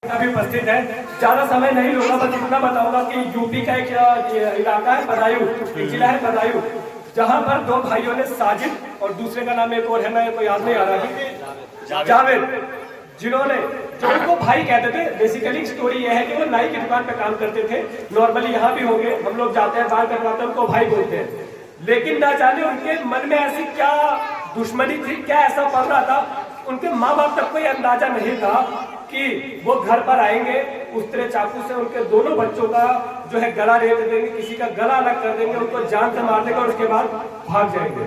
अभी उपस्थित है। ज्यादा समय नहीं लूंगा, बस इतना बताऊंगा कि यूपी का एक इलाका है बदायूं, एक जिला है बदायूं, जहां पर दो भाइयों ने साजिद और दूसरे का नाम एक और है, मैं कोई याद नहीं आ रहा है, जावेद, जिन्होंने जो उनको भाई कहते थे। बेसिकली स्टोरी यह है कि वो नाई की दुकान पे काम करते थे। नॉर्मली यहाँ भी होंगे, हम लोग जाते हैं बाल कटवाते हैं, उनको भाई बोलते हैं। लेकिन ना जाने उनके मन में ऐसी क्या दुश्मनी थी, क्या ऐसा पड़ रहा था, उनके माँ बाप तक को यह अंदाजा नहीं था कि वो घर पर आएंगे, उस तरह चाकू से उनके दोनों बच्चों का जो है गला रेत देंगे, किसी का गला अलग कर देंगे, उनको जान से मार देंगे और उसके बाद भाग जाएंगे।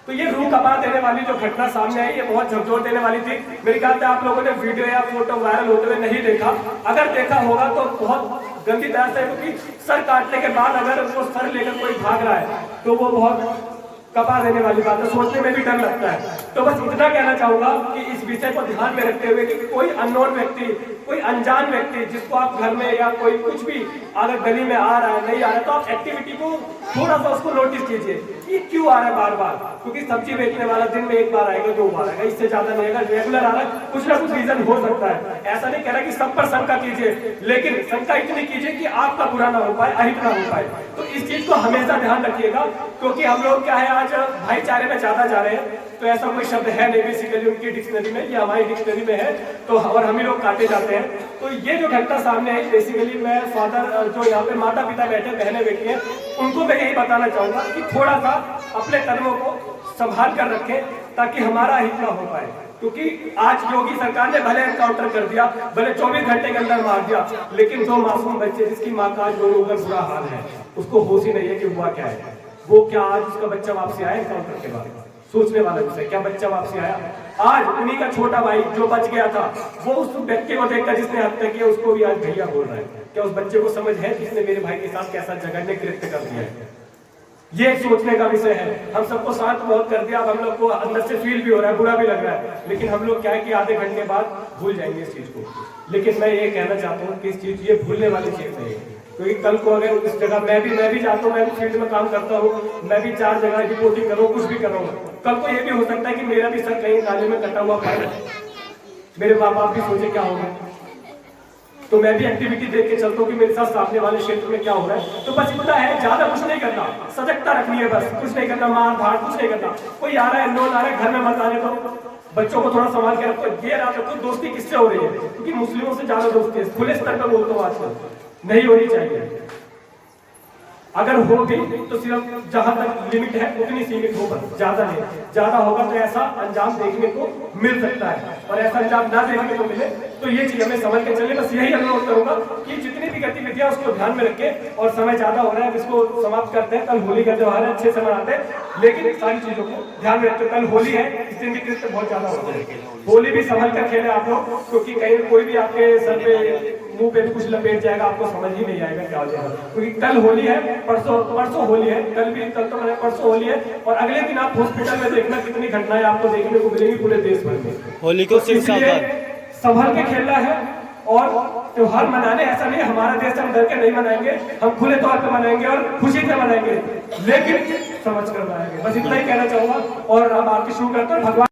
तो ये रूह कबा देने वाली जो घटना सामने आई, ये बहुत झकझोर देने वाली थी। मेरे ख्याल से आप लोगों ने वीडियो या फोटो वायरल होते हुए नहीं देखा। अगर देखा होगा तो बहुत गंदी तरह से, क्योंकि सर काटने के बाद अगर वो सर लेकर कोई भाग रहा है तो वो बहुत कपा देने वाली बात है, सोचने में भी डर लगता है। तो बस इतना कहना चाहूंगा कि इस विषय को ध्यान में रखते हुए कि कोई अननोन व्यक्ति, कोई अनजान व्यक्ति जिसको आप घर में या कोई कुछ भी अगर गली में आ रहा है, नहीं आ रहा है, तो आप एक्टिविटी को थोड़ा सा उसको नोटिस कीजिए कि क्यों आ रहा है बार बार। क्योंकि सब्जी बेचने वाला दिन में एक बार आएगा, 2 बार आएगा, इससे ज्यादा नहीं आएगा। रेगुलर आ रहा है, कुछ ना कुछ रीजन हो सकता है। ऐसा नहीं कह रहा कि सब पर शंका कीजिए, लेकिन शंका इतनी कीजिए कि आपका बुरा ना हो पाए, अहित ना हो पाए। तो इस चीज को हमेशा ध्यान रखिएगा, क्योंकि हम लोग क्या है आज भाईचारे में ज्यादा जा रहे हैं। तो ऐसा कोई शब्द है नहीं बेसिकली उनकी डिक्शनरी में, या हमारी डिक्शनरी में है, तो और हम ही लोग काटे जाते हैं। तो ये जो घटना सामने आई, बेसिकली मैं फादर, जो यहाँ पे माता पिता बैठे, बहनें बैठी हैं, उनको मैं यही बताना चाहूंगा कि थोड़ा सा अपने कदमों को संभाल कर रखें ताकि हमारा हित ना हो पाए। क्योंकि आज योगी सरकार ने भले एनकाउंटर कर दिया, भले 24 घंटे के अंदर मार दिया, लेकिन जो मासूम बच्चे जिसकी माँ का आज रोकर बुरा हाल है, उसको होश ही नहीं है कि हुआ क्या है। वो क्या आज उसका बच्चा वापसी आया एनकाउंटर के बाद? सोचने वाला विषय, क्या बच्चा वापसी आया? आज उन्हीं का छोटा भाई जो बच गया था, वो उस व्यक्ति को देखकर जिसने हत्या किया उसको भी आज भैया बोल रहा है। क्या उस बच्चे को समझ है जिसने मेरे भाई के साथ कैसा जघन्य कृत्य कर दिया है? ये सोचने का विषय है। हम सबको शांत बहुत कर दिया, अब हम लोग को अंदर से फील भी हो रहा है, बुरा भी लग रहा है, लेकिन हम लोग क्या है कि आधे घंटे बाद भूल जाएंगे इस चीज को। लेकिन मैं ये कहना चाहता हूँ कि इस चीज ये भूलने वाली चीज नहीं है। क्योंकि कल को अगर इस जगह मैं भी जाता हूँ, मैं भी फील्ड में काम करता हूँ, मैं भी 4 जगह रिपोर्टिंग करूँ, कुछ भी करूँ, कल को ये भी हो सकता है कि मेरा भी सर कहीं नाले में कटा हुआ पाए, मेरे माँ बाप भी सोचे क्या होगा। तो मैं भी एक्टिविटी देख के चलता हूँ कि मेरे साथ सामने वाले क्षेत्र में क्या हो रहा है। तो बस इतना है, ज्यादा कुछ नहीं करना, सजगता रखनी है, बस कुछ नहीं करना, मार धाड़ कुछ नहीं करना। कोई आ रहा है, नॉन आ रहा है, घर में मत आने दो, बच्चों को थोड़ा संभाल के रखो। ये रात रखो, दोस्ती किससे हो रही है? क्योंकि मुस्लिमों से ज्यादा दोस्ती है, खुले स्तर पर बोलता हूँ, आजकल नहीं होनी चाहिए। अगर हो भी तो सिर्फ जहां तक लिमिट है उतनी सीमित हो, बस ज्यादा नहीं। ज्यादा होगा तो ऐसा अंजाम देखने को मिल सकता है, और ऐसा अंजाम ना देखने को मिले तो ये चीज हमें समझ के चले। बस यही अनुरोध करूंगा कि जितनी भी गतिविधियां उसको ध्यान में रखें। और समय ज्यादा हो रहा है, इसको समाप्त करते हैं। कल होली का त्योहार है, अच्छे से मनाते हैं, लेकिन सारी चीजों को ध्यान में रखते। कल होली है, इस दिन भी कृत्य बहुत ज्यादा होते हैं। होली भी संभल कर खेले आप लोग, क्योंकि कहीं कोई भी आपके सर पे, मुंह पे भी कुछ लपेट जाएगा, आपको समझ ही नहीं आएगा क्या हो जाएगा। क्योंकि कल होली है, परसों होली है, कल तो मैंने परसों होली है, और अगले दिन आप हॉस्पिटल में देखना कितनी घटनाएं आपको देखने को मिलेंगी पूरे देश भर में। होली को संभल के खेलना है, और त्योहार मनाने ऐसा नहीं हमारा देश हम डर के नहीं मनाएंगे, हम खुले तौर पे मनाएंगे और खुशी से मनाएंगे, लेकिन समझ कर मनाएंगे। बस इतना ही कहना चाहूंगा, और अब आपकी शुरू करते हैं। भगवान